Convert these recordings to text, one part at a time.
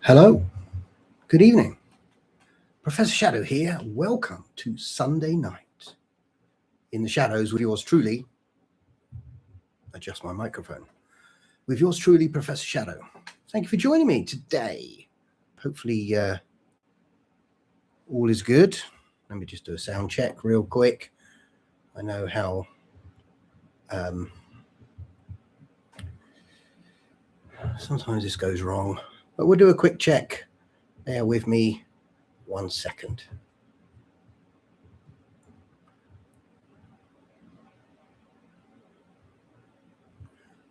Hello, good evening. Professor Shadow here. Welcome to Sunday night in the shadows with yours truly. Adjust my microphone. With yours truly, Professor Shadow. Thank you for joining me today. Hopefully all is good. Let me just do a sound check real quick. I know how sometimes this goes wrong, but we'll do a quick check. Bear with me 1 second.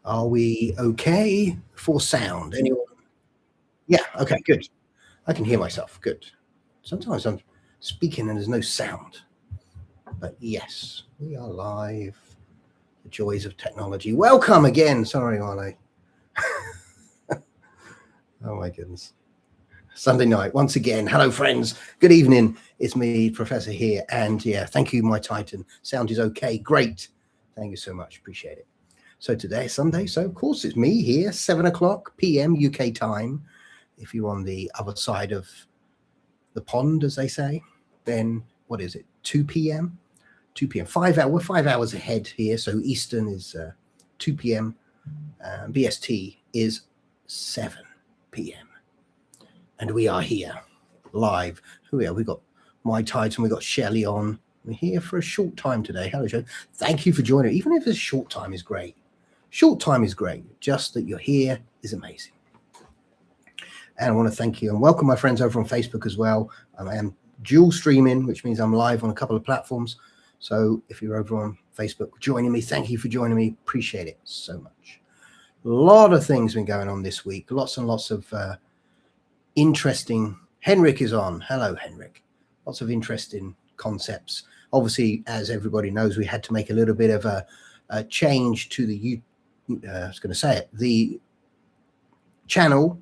Are we okay for sound? Anyone? Yeah, okay, good. I can hear myself. Good. Sometimes I'm speaking and there's no sound. But yes, we are live. The joys of technology. Welcome again. Sorry, Arne. Oh my goodness. Sunday night, once again. Hello, friends. Good evening. It's me, Professor here. And yeah, thank you, my Titan. Sound is okay. Great. Thank you so much. Appreciate it. So today, Sunday. So of course it's me here, 7 o'clock p.m. UK time. If you're on the other side of the pond, as they say, then what is it? 2 p.m. 2 p.m. 5 hours. We're 5 hours ahead here. So Eastern is 2 p.m. BST is 7 p.m. And we are here live. Who are we? We've got my Titan. We've got Shelley on. We're here for a short time today. Hello, Joe. Thank you for joining. Even if it's a short time is great. Short time is great. Just that you're here is amazing. And I want to thank you and welcome my friends over on Facebook as well. I am dual streaming, which means I'm live on a couple of platforms. So if you're over on Facebook joining me, thank you for joining me. Appreciate it so much. A lot of things been going on this week. Lots and lots of interesting. Henrik is on. Hello, Henrik. Lots of interesting concepts. Obviously, as everybody knows, we had to make a little bit of a change to the I was going to say it, the channel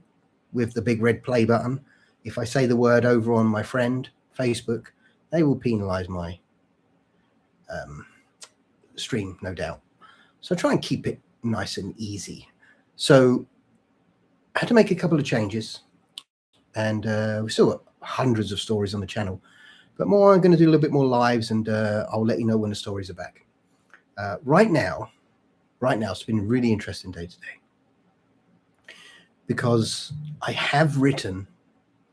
with the big red play button. If I say the word over on my friend Facebook, they will penalize my stream, no doubt. So try and keep it nice and easy. So I had to make a couple of changes, and we've still got hundreds of stories on the channel, but more, I'm going to do a little bit more lives, and I'll let you know when the stories are back. Right now, it's been a really interesting day today, because I have written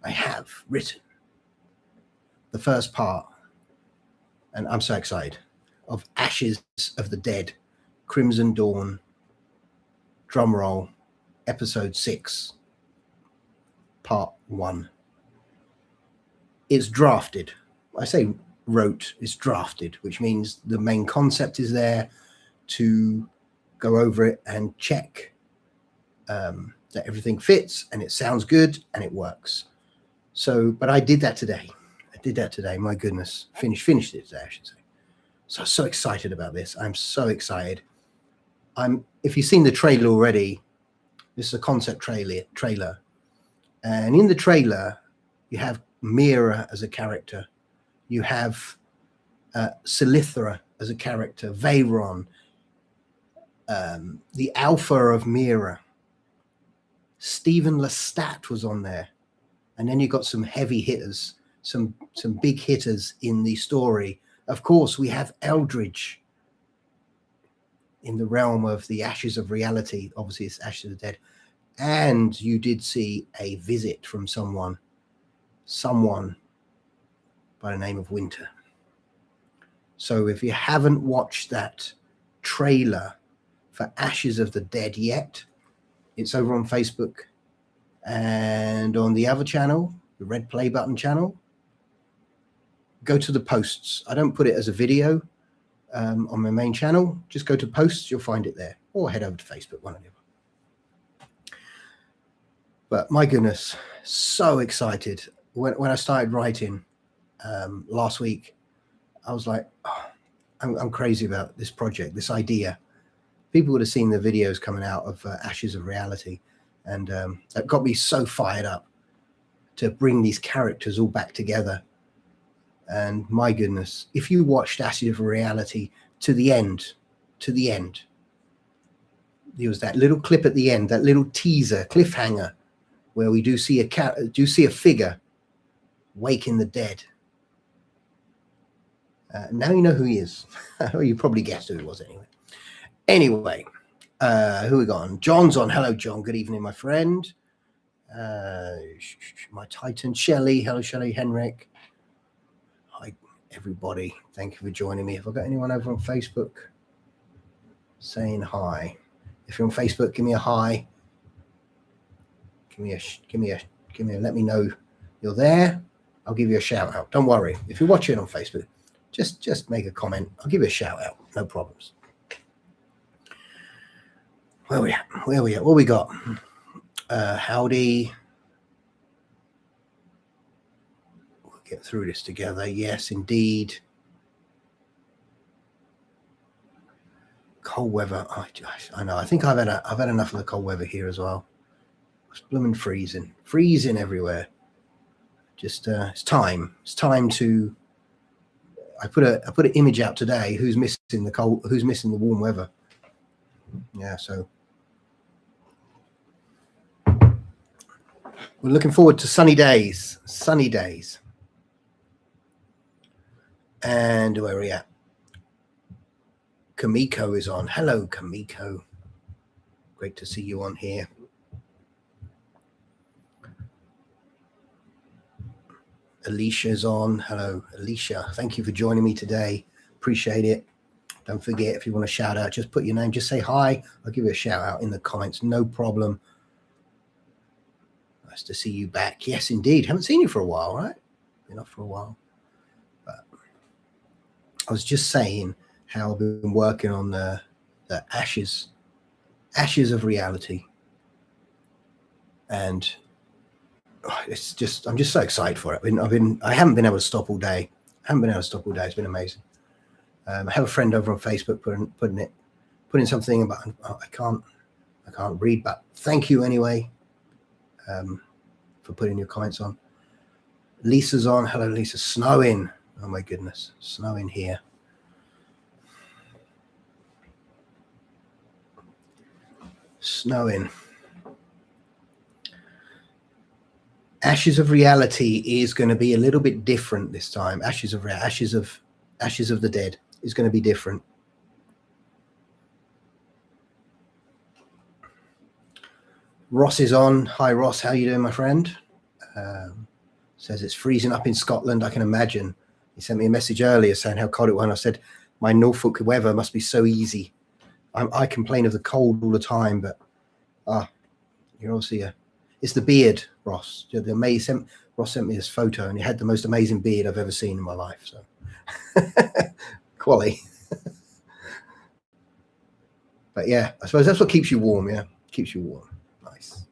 the first part, and I'm so excited, of Ashes of the Dead, Crimson Dawn, drumroll, episode 6, part 1. It's drafted. I say wrote, it's drafted, which means the main concept is there to go over it and check that everything fits and it sounds good and it works. So, but I did that today. My goodness. Finished it today, I should say. So I'm so excited about this. I'm so excited. If you've seen the trailer already, this is a concept trailer. And in the trailer, you have Mira as a character. You have Silithra as a character, Veyron, the Alpha of Mira. Stephen Lestat was on there. And then you got some heavy hitters, some big hitters in the story. Of course, we have Eldridge in the realm of the Ashes of Reality. Obviously, it's Ashes of the Dead. And you did see a visit from someone by the name of Winter. So if you haven't watched that trailer for Ashes of the Dead yet, it's over on Facebook and on the other channel, the red play button channel. Go to the posts. I don't put it as a video on my main channel. Just go to posts, you'll find it there, or head over to Facebook, one or the other. But my goodness, so excited. When I started writing last week, I was like, oh, I'm crazy about this project, this idea. People would have seen the videos coming out of Ashes of Reality, and that got me so fired up to bring these characters all back together. And my goodness, if you watched Ashes of Reality to the end, there was that little clip at the end, that little teaser, cliffhanger where we do see a figure waking the dead. Now you know who he is. Or you probably guessed who it was anyway. Anyway, who we got on? John's on. Hello, John. Good evening, my friend. My Titan, Shelley. Hello, Shelley. Henrik. Hi, everybody. Thank you for joining me. Have I got anyone over on Facebook saying hi? If you're on Facebook, give me a hi. Give me a. Let me know you're there. I'll give you a shout out. Don't worry. If you're watching on Facebook, just make a comment. I'll give you a shout out. No problems. Where we at? What we got? Howdy. We'll get through this together. Yes, indeed. Cold weather. I know. I think I've had enough of the cold weather here as well. It's blooming freezing everywhere. Just it's time. It's time to. I put an image out today. Who's missing the cold? Who's missing the warm weather? Yeah. So we're looking forward to sunny days. And where are we at? Kamiko is on. Hello, Kamiko. Great to see you on here. Alicia's on. Hello, Alicia. Thank you for joining me today. Appreciate it. Don't forget, if you want to shout out, just put your name. Just say hi. I'll give you a shout out in the comments. No problem. Nice to see you back. Yes, indeed. Haven't seen you for a while, right? Been off for a while. But I was just saying how I've been working on the ashes of reality. And it's just, I'm just so excited for it. I haven't been able to stop all day. It's been amazing. I have a friend over on Facebook putting something about, I can't read, but thank you anyway, for putting your comments on. Lisa's on. Hello, Lisa. Snowing. Oh my goodness. Snowing here. Snowing. Ashes of Reality is going to be a little bit different this time. Ashes of the Dead is going to be different. Ross is on. Hi, Ross. How you doing, my friend? Says it's freezing up in Scotland. I can imagine. He sent me a message earlier saying how cold it was. And I said, my Norfolk weather must be so easy. I complain of the cold all the time, but you're obviously it's the beard, Ross. Ross sent me this photo, and he had the most amazing beard I've ever seen in my life. So, quality. But yeah, I suppose that's what keeps you warm. Yeah, keeps you warm. Nice.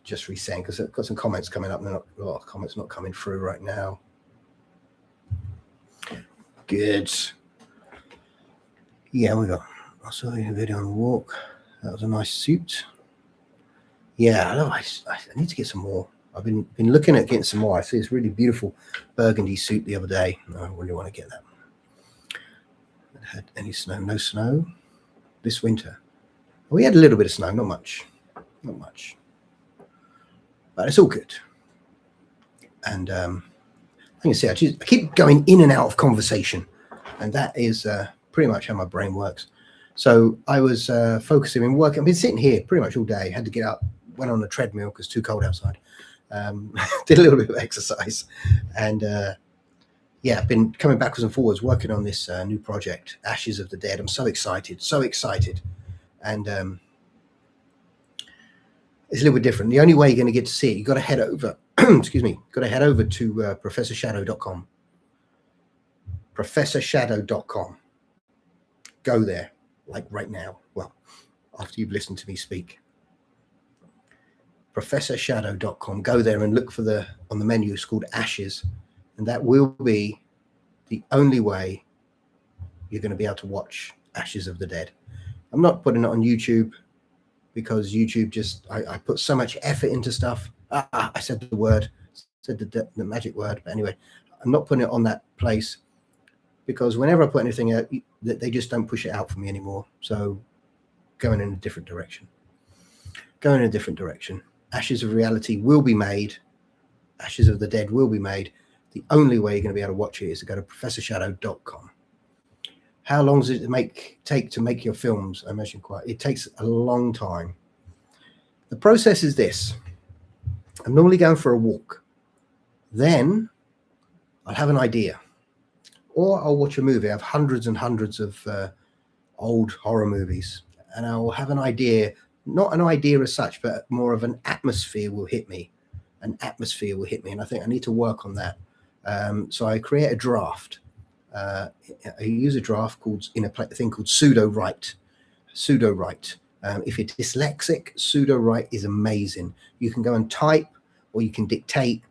Just resend because I've got some comments coming up. A lot of comments not coming through right now. Good. Yeah, we got. I saw a video on a walk. That was a nice suit. Yeah, I need to get some more. I've been looking at getting some more. I see this really beautiful burgundy suit the other day. I really want to get that. Had any snow? No snow this winter. We had a little bit of snow, not much, but it's all good. And I can see I keep going in and out of conversation, and that is pretty much how my brain works. So I was focusing and working. I've been sitting here pretty much all day. Had to get up, went on a treadmill because it's too cold outside. Did a little bit of exercise, and yeah, I've been coming backwards and forwards working on this new project, Ashes of the Dead. I'm so excited, and it's a little bit different. The only way you're going to get to see it, you've got to head over. Excuse me, got to head over to professorshadow.com. Professorshadow.com. Go there, like right now. Well, after you've listened to me speak. Professorshadow.com. Go there and look for on the menu. It's called Ashes, and that will be the only way you're going to be able to watch Ashes of the Dead. I'm not putting it on YouTube because YouTube just I put so much effort into stuff. I said the word, said the magic word, but anyway, I'm not putting it on that place because whenever I put anything out, they just don't push it out for me anymore. So going in a different direction. Going in a different direction. Ashes of Reality will be made. Ashes of the Dead will be made. The only way you're going to be able to watch it is to go to professorshadow.com. How long does it take to make your films? I imagine it takes a long time. The process is this. I'm normally going for a walk. Then I'll have an idea. Or I'll watch a movie. I have hundreds and hundreds of old horror movies. And I'll have an idea, not an idea as such, but more of an atmosphere will hit me. An atmosphere will hit me. And I think I need to work on that. So I create a draft. I use a draft in a thing called pseudo-write. Pseudo-write. If you're dyslexic, pseudo-write is amazing. You can go and type or you can dictate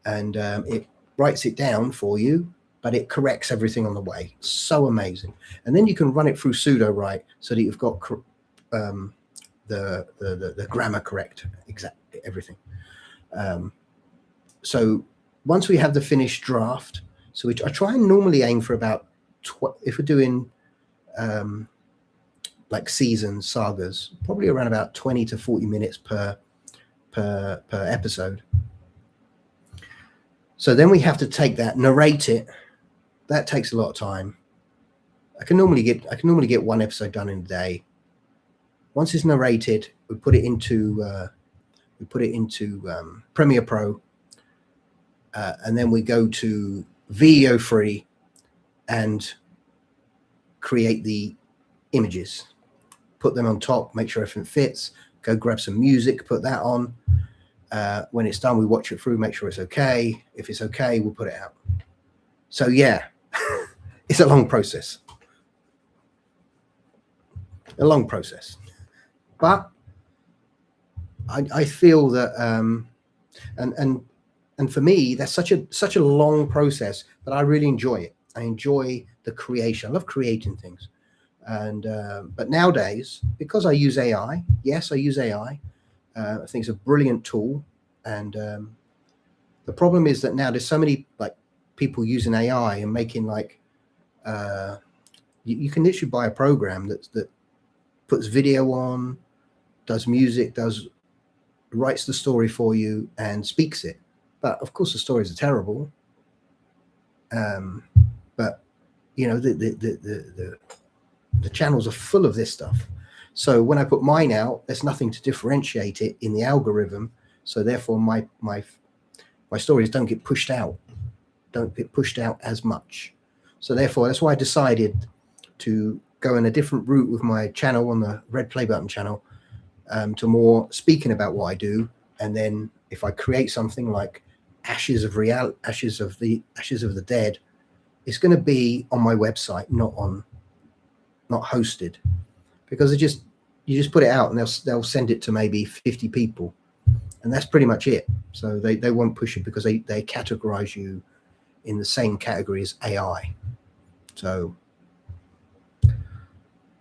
and it writes it down for you, but it corrects everything on the way. So amazing. And then you can run it through pseudo-write so that you've got the grammar correct, exactly everything. So once we have the finished draft, so I try and normally aim for about, if we're doing like seasons, sagas, probably around about 20 to 40 minutes per episode. So then we have to take that, narrate it. That takes a lot of time. I can normally get one episode done in a day. Once it's narrated, we put it into Premiere Pro, and then we go to Video Free and create the images. Put them on top, make sure everything fits. Go grab some music, put that on. When it's done, we watch it through, make sure it's okay. If it's okay, we'll put it out. So yeah, it's a long process. A long process. But I feel that and for me, that's such a long process, but I really enjoy it. I enjoy the creation. I love creating things. And but nowadays, because I use AI, yes, I use AI. I think it's a brilliant tool. And the problem is that now there's so many like people using AI and making like you can literally buy a program that puts video on, does music, writes the story for you and speaks it. But of course the stories are terrible. But you know, the channels are full of this stuff. So when I put mine out, there's nothing to differentiate it in the algorithm. So therefore my stories don't get pushed out as much. So therefore, that's why I decided to go in a different route with my channel on the Red Play Button channel, to more speaking about what I do. And then if I create something like Ashes of the Dead, it's going to be on my website, not hosted, because you just put it out and they'll send it to maybe 50 people, and that's pretty much it. So they won't push it because they categorize you in the same category as AI. So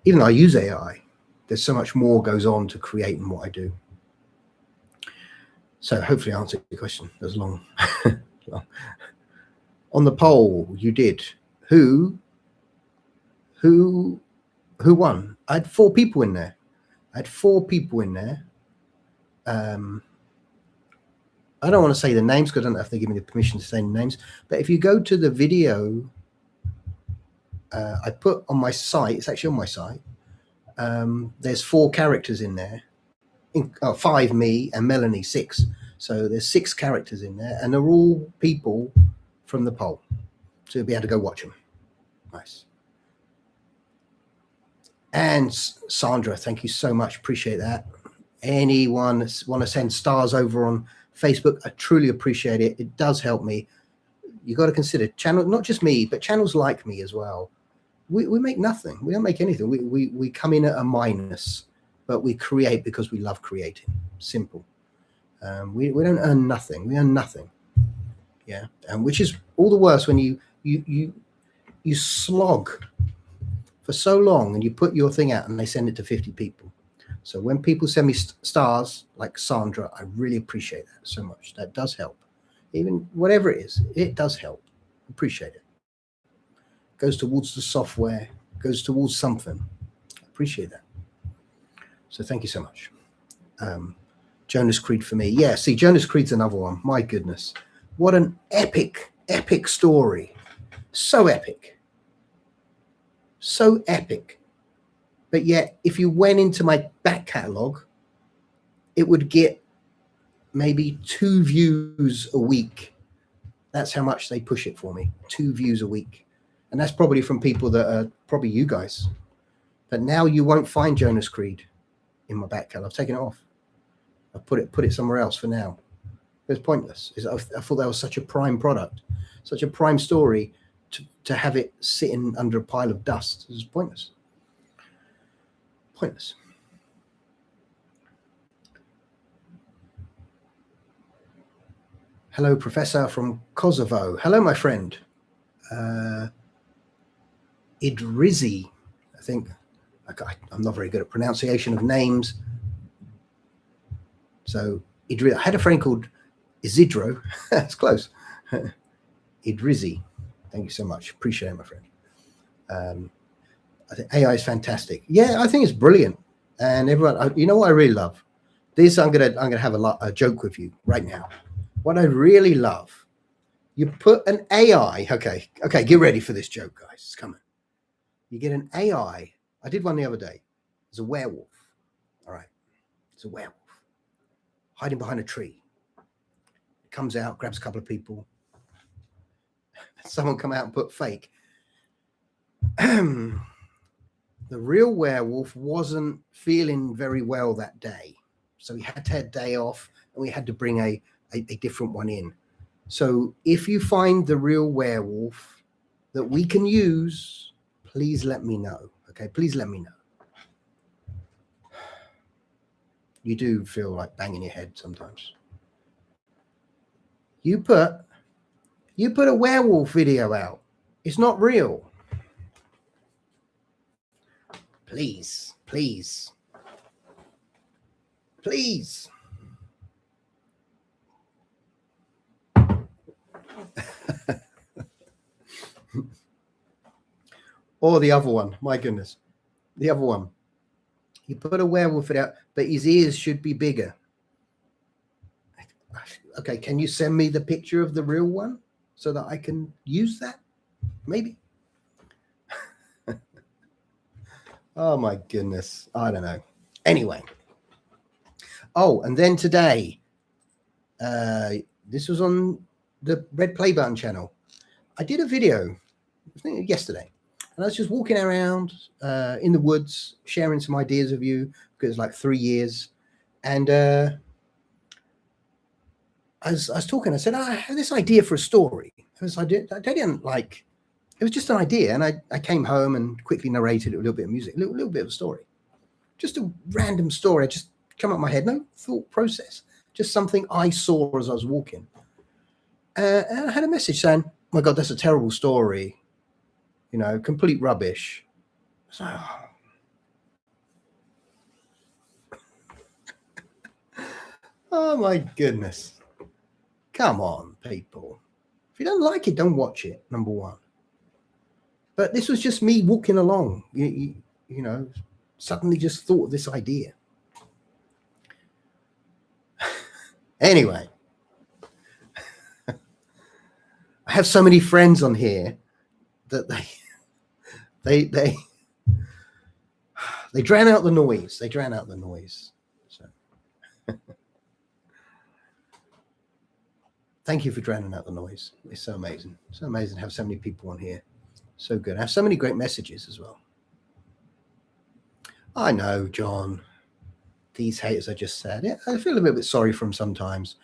even though I use AI, there's so much more goes on to creating what I do. So hopefully I answered your question. That was long. On the poll, you did. Who won? I had 4 people in there. I don't want to say the names because I don't know if they give me the permission to say the names. But if you go to the video I put on my site, it's actually on my site. There's 4 characters in there. 5, me, and Melanie, 6. So there's 6 characters in there, and they're all people from the poll. So you'll be able to go watch them. Nice. And Sandra, thank you so much. Appreciate that. Anyone want to send stars over on Facebook? I truly appreciate it. It does help me. You got to consider channel, not just me, but channels like me as well. We make nothing. We don't make anything. We come in at a minus, but we create because we love creating. Simple. We don't earn nothing. We earn nothing. Yeah, and which is all the worse when you slog for so long and you put your thing out and they send it to 50 people. So when people send me stars like Sandra, I really appreciate that so much. That does help. Even whatever it is, it does help. Appreciate it. Goes towards the software, goes towards something. Appreciate that. So thank you so much. Jonas Creed for me. Yeah, see, Jonas Creed's another one. My goodness. What an epic, epic story. So epic. So epic. But yet, if you went into my back catalogue, it would get maybe 2 views a week. That's how much they push it for me. 2 views a week. And that's probably from people that are probably you guys. But now you won't find Jonas Creed in my back catalogue. I've taken it off. I've put it somewhere else for now. It's pointless. I thought that was such a prime product, such a prime story to have it sitting under a pile of dust. It's pointless. Pointless. Hello, Professor from Kosovo. Hello, my friend. Idrizi, I think. I'm not very good at pronunciation of names. So I had a friend called Isidro. That's close. Idrizi. Thank you so much. Appreciate it, my friend. I think AI is fantastic. Yeah, I think it's brilliant. And everyone, you know what I really love? This, I'm gonna have a joke with you right now. What I really love, you put an AI. Okay, get ready for this joke, guys. It's coming. You get an AI. I did one the other day. It's a werewolf. All right, it's a werewolf hiding behind a tree. It comes out, grabs a couple of people. Someone come out and put fake. The real werewolf wasn't feeling very well that day, so he had to have a day off, and we had to bring a different one in. So if you find the real werewolf that we can use, please let me know. Okay, please let me know. You do feel like banging your head sometimes. You put a werewolf video out. It's not real. Please, please, please. Or the other one, my goodness. The other one. You put a werewolf out, but his ears should be bigger. Okay, can you send me the picture of the real one so that I can use that? Maybe. Oh my goodness. I don't know. Anyway. Oh, and then today, this was on the Red Play Button channel. I did a video, I think yesterday, and I was just walking around in the woods, sharing some ideas with you, because it's like 3 years. And I was talking, I said, I had this idea for a story. I didn't like, it was just an idea. And I came home and quickly narrated a little bit of music, a little bit of a story. Just a random story. I just come up my head, no thought process, just something I saw as I was walking. And I had a message saying, oh my God, that's a terrible story. You know, complete rubbish. So, oh my goodness. Come on, people. If you don't like it, don't watch it, number one. But this was just me walking along, you know, suddenly just thought of this idea. Anyway, I have so many friends on here that they drown out the noise. They drown out the noise. So thank you for drowning out the noise. It's so amazing. So amazing to have so many people on here. So good. I have so many great messages as well. I know, John. These haters are just sad. Yeah, I feel a little bit sorry for them sometimes.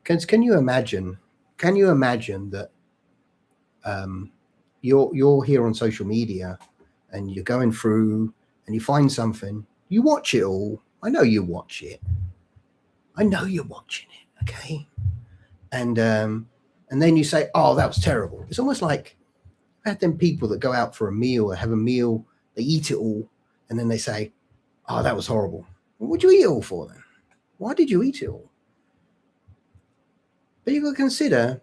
Can you imagine? Can you imagine that you're here on social media and you're going through and you find something, you watch it all. I know you watch it. I know you're watching it. Okay. And then you say, oh, that was terrible. It's almost like I had them people that go out for a meal or have a meal, they eat it all, and then they say, oh, that was horrible. What would you eat it all for then? Why did you eat it all? But you've got to consider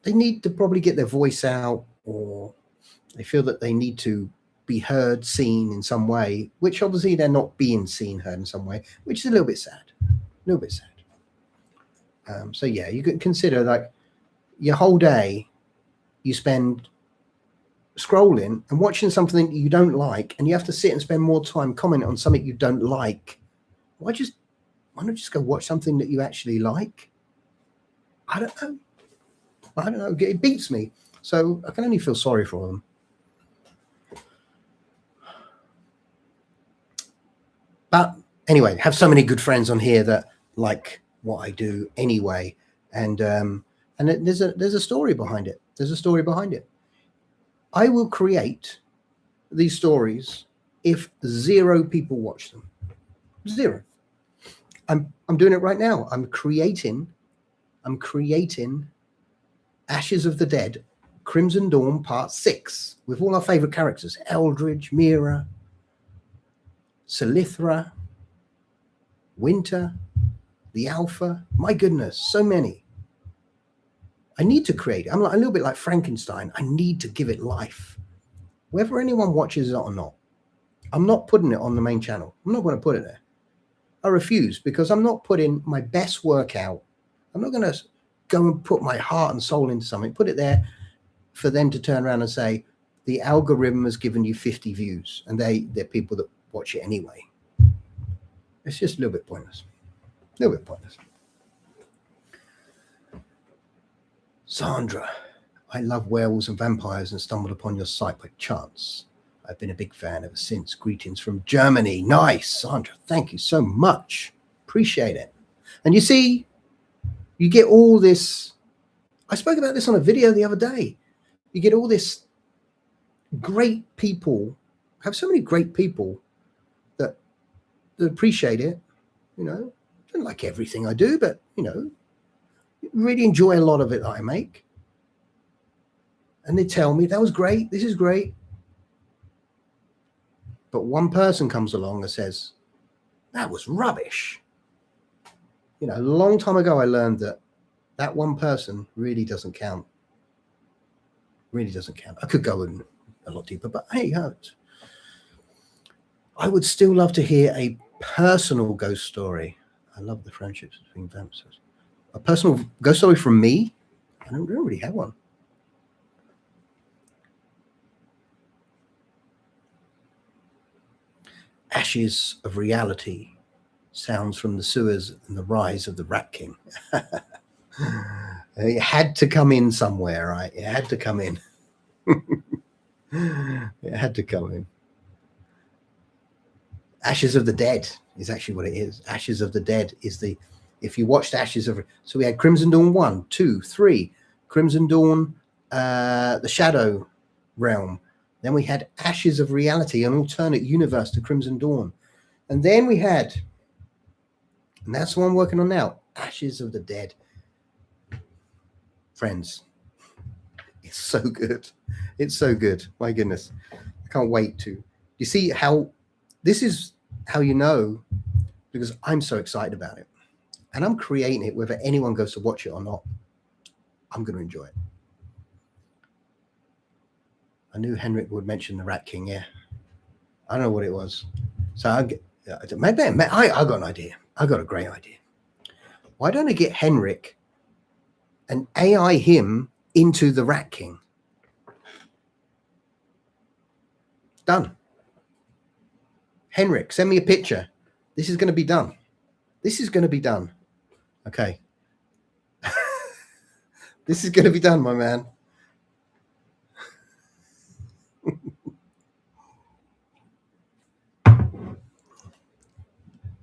they need to probably get their voice out, or they feel that they need to be heard, seen in some way, which obviously they're not being seen, heard in some way, which is a little bit sad. A little bit sad. So yeah, you could consider like your whole day you spend scrolling and watching something that you don't like, and you have to sit and spend more time commenting on something you don't like. Why not just go watch something that you actually like? I don't know. It beats me. So I can only feel sorry for them. But anyway, have so many good friends on here that like what I do anyway, and there's a story behind it. There's a story behind it. I will create these stories if 0 people watch them. 0. I'm doing it right now. I'm creating Ashes of the Dead, Crimson Dawn Part 6 with all our favorite characters: Eldridge, Mira, Selithra, Winter, the Alpha. My goodness, so many. I need to create it. I'm like a little bit like Frankenstein. I need to give it life. Whether anyone watches it or not, I'm not putting it on the main channel. I'm not going to put it there. I refuse, because I'm not putting my best work out. I'm not going to go and put my heart and soul into something, put it there for them to turn around and say, the algorithm has given you 50 views, and they're people that watch it anyway. It's just a little bit pointless. A little bit pointless. Sandra, I love werewolves and vampires and stumbled upon your site by chance. I've been a big fan ever since. Greetings from Germany. Nice, Sandra. Thank you so much. Appreciate it. And you see, you get all this. I spoke about this on a video the other day. You get all this great people. I have so many great people that appreciate it. You know, I don't like everything I do, but, you know, really enjoy a lot of it that I make. And they tell me, that was great. This is great. But one person comes along and says, that was rubbish. You know, a long time ago, I learned that one person really doesn't count. Really doesn't count. I could go in a lot deeper, but hey, I would still love to hear a personal ghost story. I love the friendships between vampires. A personal ghost story from me? I don't really have one. Ashes of Reality, sounds from the sewers and the rise of the Rat King. It had to come in somewhere, right? It had to come in. It had to come in. Ashes of the Dead is actually what it is. Ashes of the Dead is the, if you watched Ashes of, so we had Crimson Dawn 1, 2, 3, Crimson Dawn, the Shadow Realm. Then we had Ashes of Reality, an alternate universe to Crimson Dawn. And then we had, and that's the one I'm working on now, Ashes of the Dead. Friends, it's so good. It's so good. My goodness. I can't wait to. You see how, this is how you know, because I'm so excited about it. And I'm creating it, whether anyone goes to watch it or not. I'm going to enjoy it. I knew Henrik would mention the Rat King. Yeah, I don't know what it was. So I got an idea. I got a great idea. Why don't I get Henrik and AI him into the Rat King? Done. Henrik, send me a picture. This is going to be done. This is going to be done. Okay. This is going to be done, my man.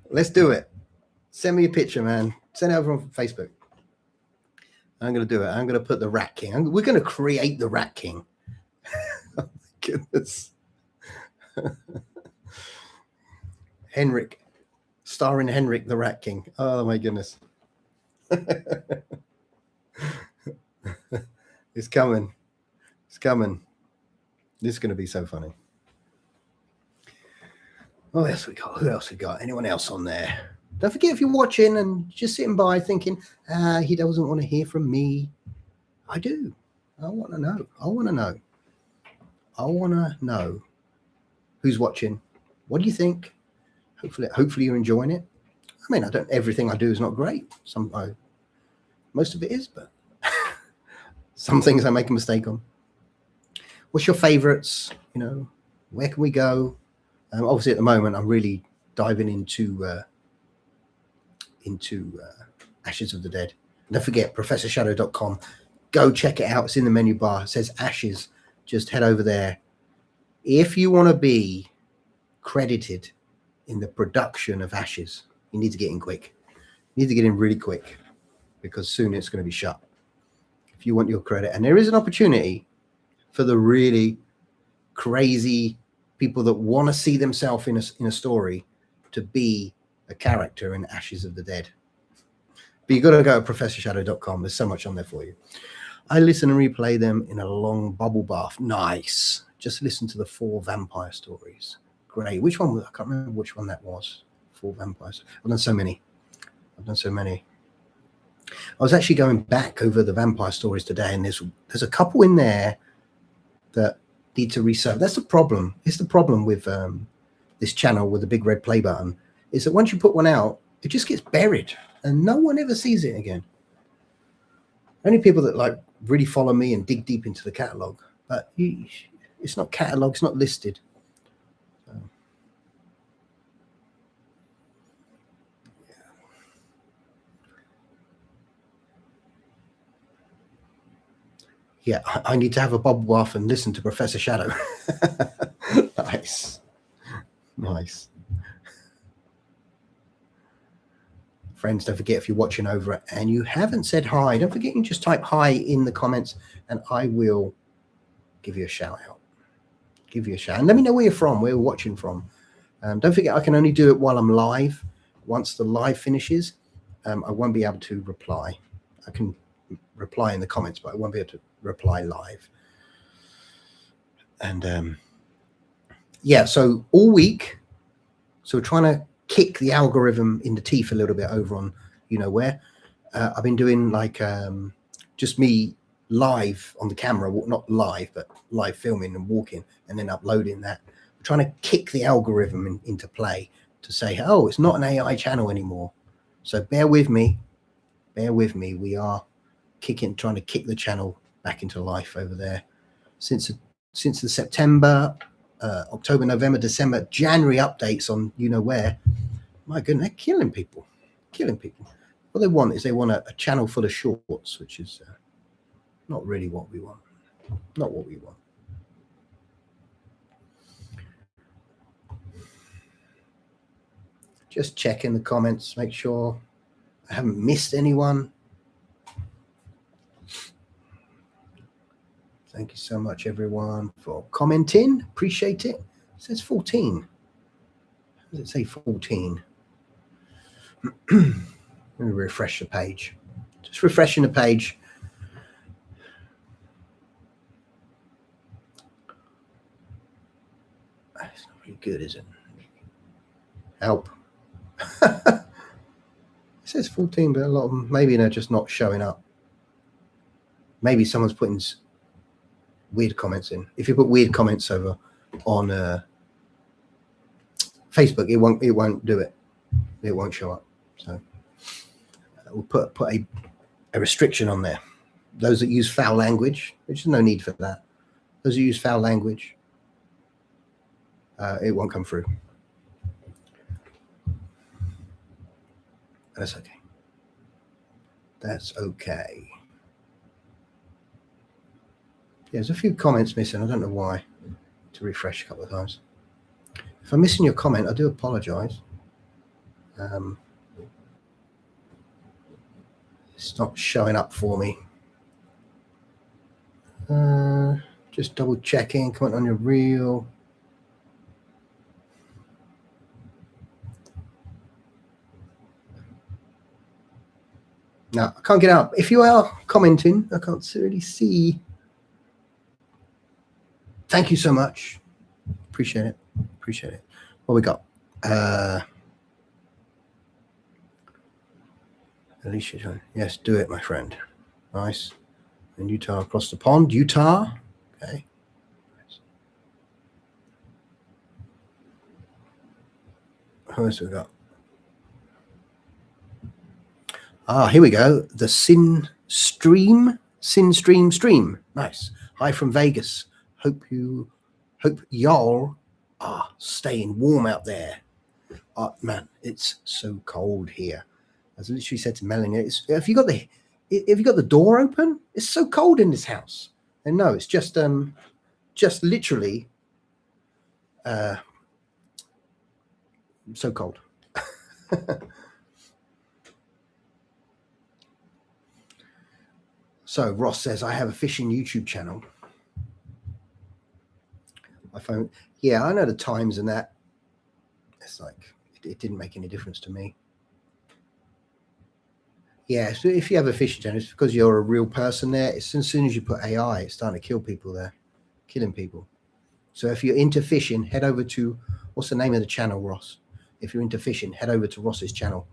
Let's do it. Send me a picture, man. Send it over on Facebook. I'm going to do it. I'm going to put the Rat King. We're going to create the Rat King. Oh, my goodness. Henrik. Starring Henrik the Rat King. Oh, my goodness. It's coming. It's coming. This is going to be so funny. What else we got? Who else we got? Anyone else on there? Don't forget, if you're watching and just sitting by thinking, he doesn't want to hear from me. I do. I want to know. I want to know. I want to know who's watching. What do you think? Hopefully you're enjoying it. I mean, everything I do is not great. Most of it is, but some things I make a mistake on. What's your favorites? You know, where can we go? Obviously, at the moment, I'm really diving into Ashes of the Dead. And don't forget, ProfessorShadow.com. Go check it out. It's in the menu bar. It says Ashes. Just head over there. If you want to be credited in the production of Ashes, you need to get in quick. You need to get in really quick, because soon it's going to be shut. If you want your credit, and there is an opportunity for the really crazy people that want to see themselves in a story to be a character in Ashes of the Dead. But you got to go to ProfessorShadow.com. There's so much on there for you. I listen and replay them in a long bubble bath. Nice. Just listen to the 4 vampire stories. Great. Which one? I can't remember which one that was. 4 vampires. I've done so many. I was actually going back over the vampire stories today, and there's a couple in there that need to resurface. That's the problem. It's the problem with this channel with the big red play button, is that once you put one out, it just gets buried and no one ever sees it again. Only people that like really follow me and dig deep into the catalog, but it's not catalog, it's not listed. So, yeah, I need to have a bubble bath and listen to Professor Shadow. Nice. Friends, don't forget, if you're watching over and you haven't said hi, don't forget you can just type hi in the comments and I will give you a shout out. And let me know where you're from, where you're watching from. Don't forget, I can only do it while I'm live. Once the live finishes, I won't be able to reply. I can reply in the comments, but I won't be able to reply live. And yeah, so all week, so we're trying to kick the algorithm in the teeth a little bit over on you know where. I've been doing like just me live on the camera, not live, but live filming and walking and then uploading that. We're trying to kick the algorithm into play to say, oh, it's not an AI channel anymore. So bear with me. We are trying to kick the channel back into life over there. Since the September, October, November, December, January updates on you know where, my goodness, they're killing people. What they want is a channel full of shorts, which is not really what we want. Just check in the comments, make sure I haven't missed anyone. Thank you so much, everyone, for commenting. Appreciate it. It says 14. How does it say 14? Let me refresh the page. Just refreshing the page. It's not really good, is it? Help. It says 14, but a lot of them, maybe they're just not showing up. Maybe someone's putting weird comments in. If you put weird comments over on Facebook, it won't do it. It won't show up. So we'll put a restriction on there. Those that use foul language, there's no need for that. Those who use foul language, it won't come through. That's okay. There's a few comments missing. I don't know why. To refresh a couple of times. If I'm missing your comment, I do apologize. It's not showing up for me. Just double checking. Comment on your reel. No, I can't get up. If you are commenting, I can't really see. Thank you so much. Appreciate it. What we got? Alicia, yes, do it, my friend. Nice. And Utah across the pond. Utah. Okay. Who else we got? Here we go. The Sin Stream. Nice. Hi from Vegas. Hope y'all are staying warm out there. Man, it's so cold here. As I literally said to Melanie, have you got the door open? It's so cold in this house. And no, it's just literally so cold. So Ross says, I have a fishing YouTube channel. I found, yeah, I know the times and that. It's like, it didn't make any difference to me. Yeah, so if you have a fishing channel, it's because you're a real person there. As soon as you put AI, it's starting to kill people there, killing people. So if you're into fishing, head over to, what's the name of the channel, Ross? If you're into fishing, head over to Ross's channel.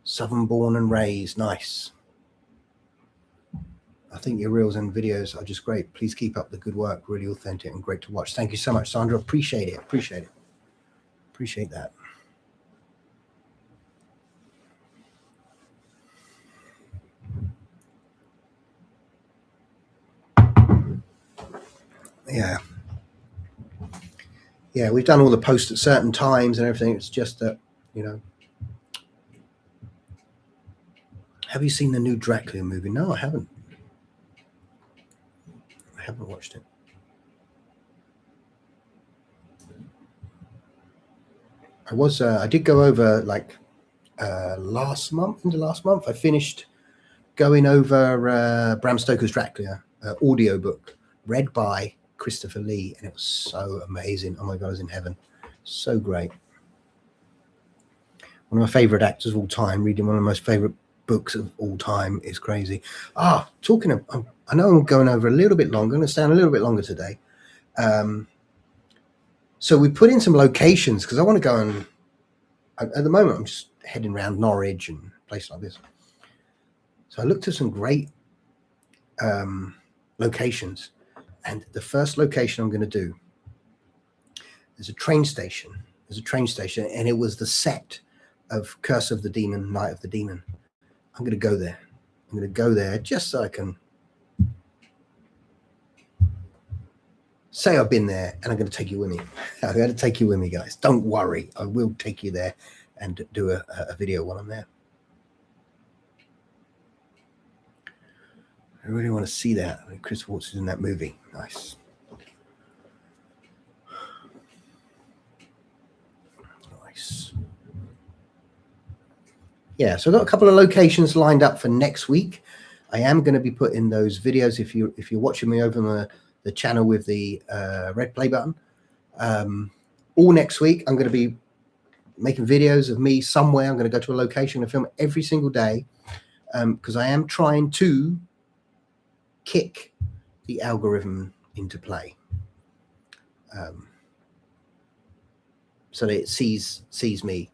Southern born and raised. Nice. I think your reels and videos are just great. Please keep up the good work. Really authentic and great to watch. Thank you so much, Sandra. Appreciate it. Appreciate that. Yeah, we've done all the posts at certain times and everything. It's just that, you know. Have you seen the new Dracula movie? No, I haven't. I haven't watched it. I did go over like last month. I finished going over Bram Stoker's Dracula audiobook read by Christopher Lee, and it was so amazing. Oh my God, I was in heaven. So great. One of my favorite actors of all time, reading one of my most favorite books of all time is crazy. Talking of, I know I'm going over a little bit longer. I'm going to stay on a little bit longer today. So we put in some locations because I want to go and, at the moment, I'm just heading around Norwich and places like this. So I looked at some great locations. And the first location I'm going to do, there's a train station. And it was the set of Curse of the Demon, Night of the Demon. I'm going to go there. Just so I can say I've been there, and I'm going to take you with me. I'm going to take you with me, guys. Don't worry. I will take you there and do a video while I'm there. I really want to see that. Chris Watts is in that movie. Nice. Yeah, so I've got a couple of locations lined up for next week. I am going to be putting those videos, if you're watching me over on the channel with the red play button, all next week. I'm going to be making videos of me somewhere. I'm going to go to a location and film every single day because I am trying to kick the algorithm into play so that it sees me.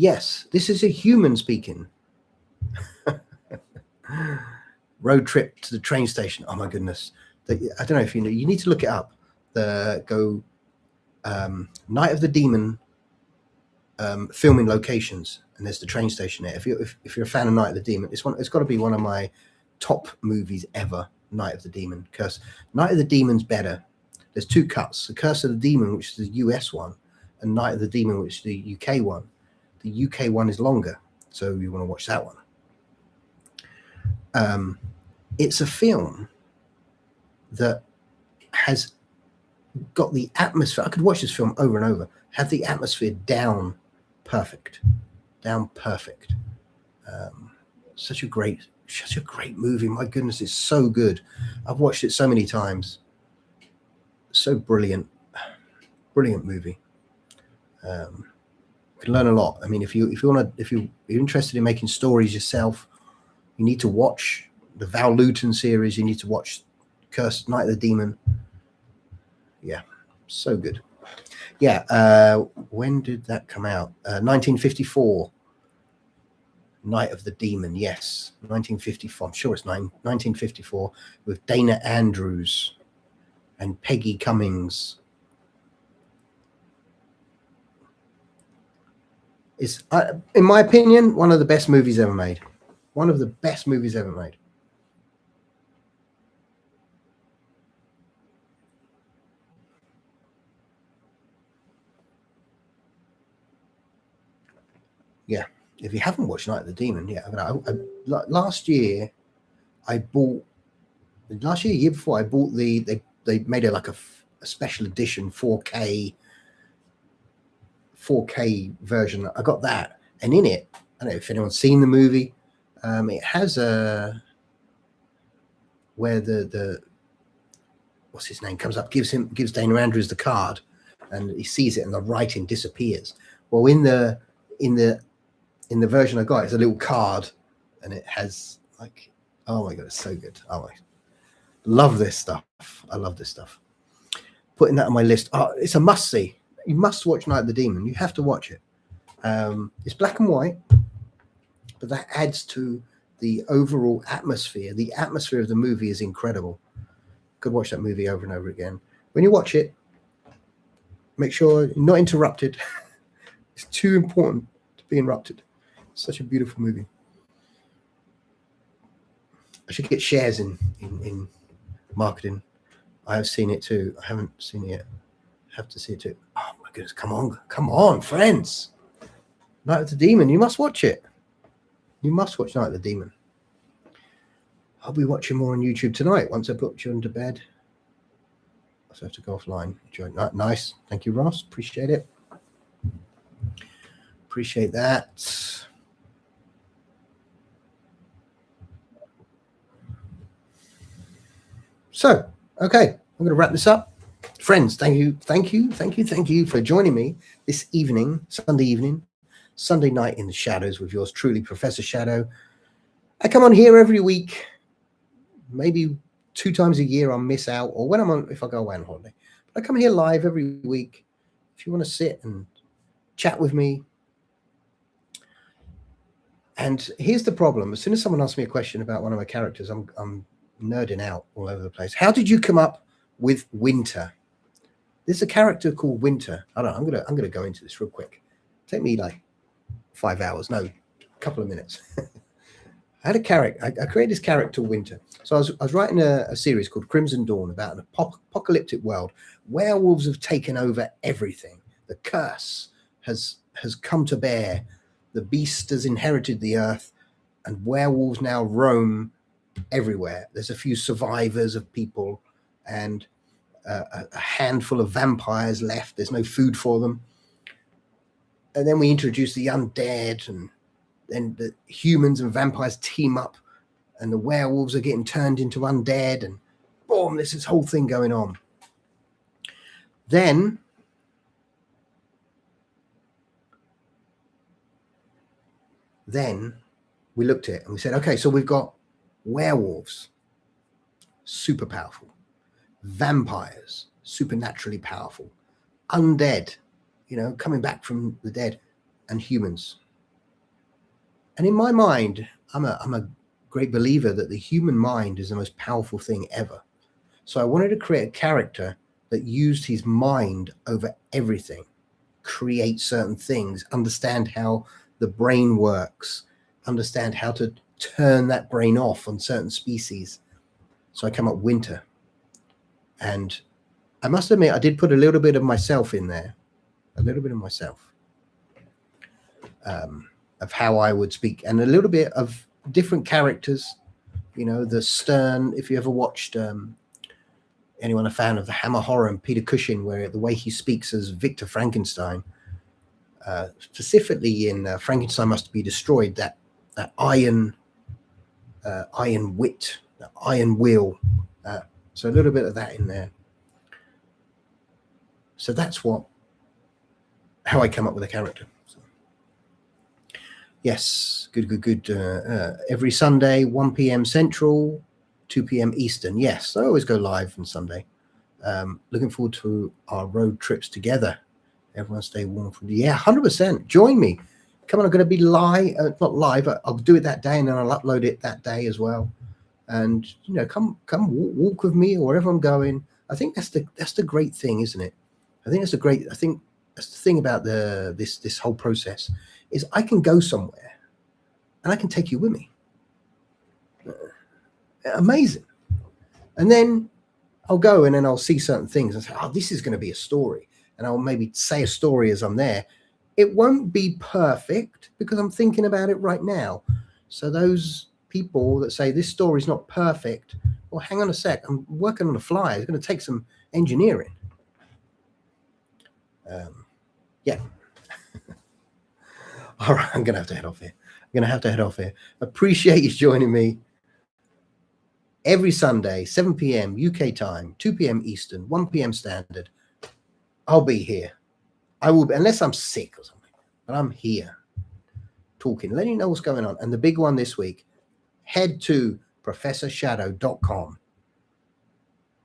Yes, this is a human speaking. Road trip to the train station. Oh my goodness. I don't know if you know, you need to look it up. Night of the Demon filming locations, and there's the train station there. If you're a fan of Night of the Demon, it's got to be one of my top movies ever. Night of the Demon. Night of the Demon's better. There's two cuts: the Curse of the Demon, which is the US one, and Night of the Demon, which is the UK one. The UK one is longer, so you want to watch that one. It's a film that has got the atmosphere. I could watch this film over and over. Have the atmosphere down perfect. Such a great movie. My goodness, it's so good. I've watched it so many times. So brilliant movie. You can learn a lot. I mean, if you're interested in making stories yourself, you need to watch the Val Lewton series. You need to watch Night of the Demon. Yeah, so good. Yeah, when did that come out? 1954. Night of the Demon, yes, 1954. I'm sure it's 1954 with Dana Andrews and Peggy Cummings. It's, in my opinion, one of the best movies ever made. One of the best movies ever made. Yeah, if you haven't watched Night of the Demon, yeah. Last year, year before, I bought they made it like a special edition 4K version. I got that, and in it, I don't know if anyone's seen the movie. It has where the what's his name comes up, gives Dana Andrews the card, and he sees it, and the writing disappears. Well, in the version I got, it's a little card, and it has like, oh my god, it's so good. Oh my, love this stuff. I love this stuff. Putting that on my list. Oh, it's a must see. You must watch Night of the Demon. You have to watch it. It's black and white, but that adds to the overall atmosphere. The atmosphere of the movie is incredible. Could watch that movie over and over again. When you watch it, make sure you're not interrupted. It's too important to be interrupted. It's such a beautiful movie. I should get shares in marketing. I have seen it too. I haven't seen it yet. I have to see it too. Oh my goodness, come on, friends. Night of the Demon, you must watch it. You must watch Night of the Demon. I'll be watching more on YouTube tonight once I put you into bed. So I have to go offline. Nice. Thank you, Ross. Appreciate it. Appreciate that. So, okay, I'm going to wrap this up. Friends, thank you for joining me this evening, Sunday night in the shadows with yours truly, Professor Shadow. I come on here every week, maybe 2 times a year I'll miss out, or when if I go away on holiday. But I come here live every week. If you want to sit and chat with me. And here's the problem. As soon as someone asks me a question about one of my characters, I'm nerding out all over the place. How did you come up with Winter? There's a character called Winter. I don't know. I'm gonna go into this real quick. Take me like 5 hours. No, a couple of minutes. I had a character. I created this character Winter. So I was writing a series called Crimson Dawn about an apocalyptic world. Werewolves have taken over everything. The curse has come to bear. The beast has inherited the earth, and werewolves now roam everywhere. There's a few survivors of people, and a handful of vampires left. There's no food for them. And then we introduce the undead, and then the humans and vampires team up, and the werewolves are getting turned into undead, and boom, there's this whole thing going on. Then we looked at it and we said, okay, so we've got werewolves, super powerful, vampires, supernaturally powerful, undead, coming back from the dead, and humans. And in my mind, I'm a great believer that the human mind is the most powerful thing ever. So I wanted to create a character that used his mind over everything, create certain things, understand how the brain works, understand how to turn that brain off on certain species. So I come up Winter. And I must admit, I did put a little bit of myself in there, of how I would speak, and a little bit of different characters, the stern, if you ever watched, anyone a fan of the Hammer Horror and Peter Cushing, where the way he speaks as Victor Frankenstein, specifically in Frankenstein Must Be Destroyed, that iron wit, that iron will. So a little bit of that in there. So that's how I come up with a character. So, yes, good. Every Sunday, 1 p.m. Central, 2 p.m. Eastern. Yes, I always go live on Sunday. Looking forward to our road trips together. Everyone stay warm. Yeah, 100%. Join me. come on, I'm going to be live, not live, but I'll do it that day, and then I'll upload it that day as well. And come walk with me or wherever I'm going. I think that's the great thing, isn't it? I think that's the thing about this whole process is I can go somewhere and I can take you with me. Amazing. And then I'll go and then I'll see certain things and say, oh, this is going to be a story. And I'll maybe say a story as I'm there. It won't be perfect because I'm thinking about it right now. So those people that say this story is not perfect, well, hang on a sec. I'm working on the fly. It's going to take some engineering. Yeah. All right, I'm going to have to head off here. Appreciate you joining me. Every Sunday, 7 p.m. UK time, 2 p.m. Eastern, 1 p.m. Standard. I'll be here. I will, unless I'm sick or something, but I'm here talking, letting you know what's going on. And the big one this week, head to professorshadow.com.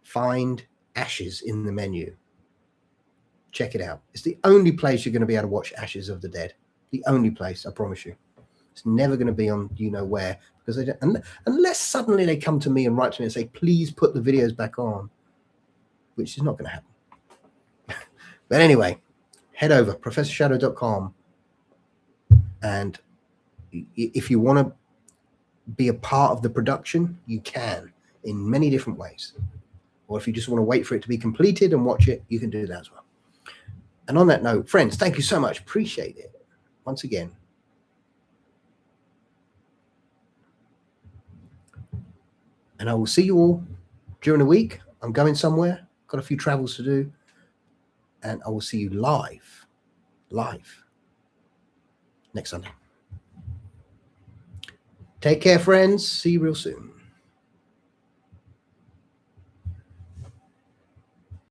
Find Ashes in the menu. Check it out. It's the only place you're going to be able to watch Ashes of the Dead. The only place, I promise you. It's never going to be on where, because they don't, unless suddenly they come to me and write to me and say, please put the videos back on, which is not going to happen. But anyway, head over, professorshadow.com. And if you want to be a part of the production, you can in many different ways. Or if you just want to wait for it to be completed and watch it, you can do that as well. And on that note, friends, thank you so much. Appreciate it. Once again. And I will see you all during the week. I'm going somewhere, got a few travels to do. And I will see you live next Sunday. Take care, friends. See you real soon.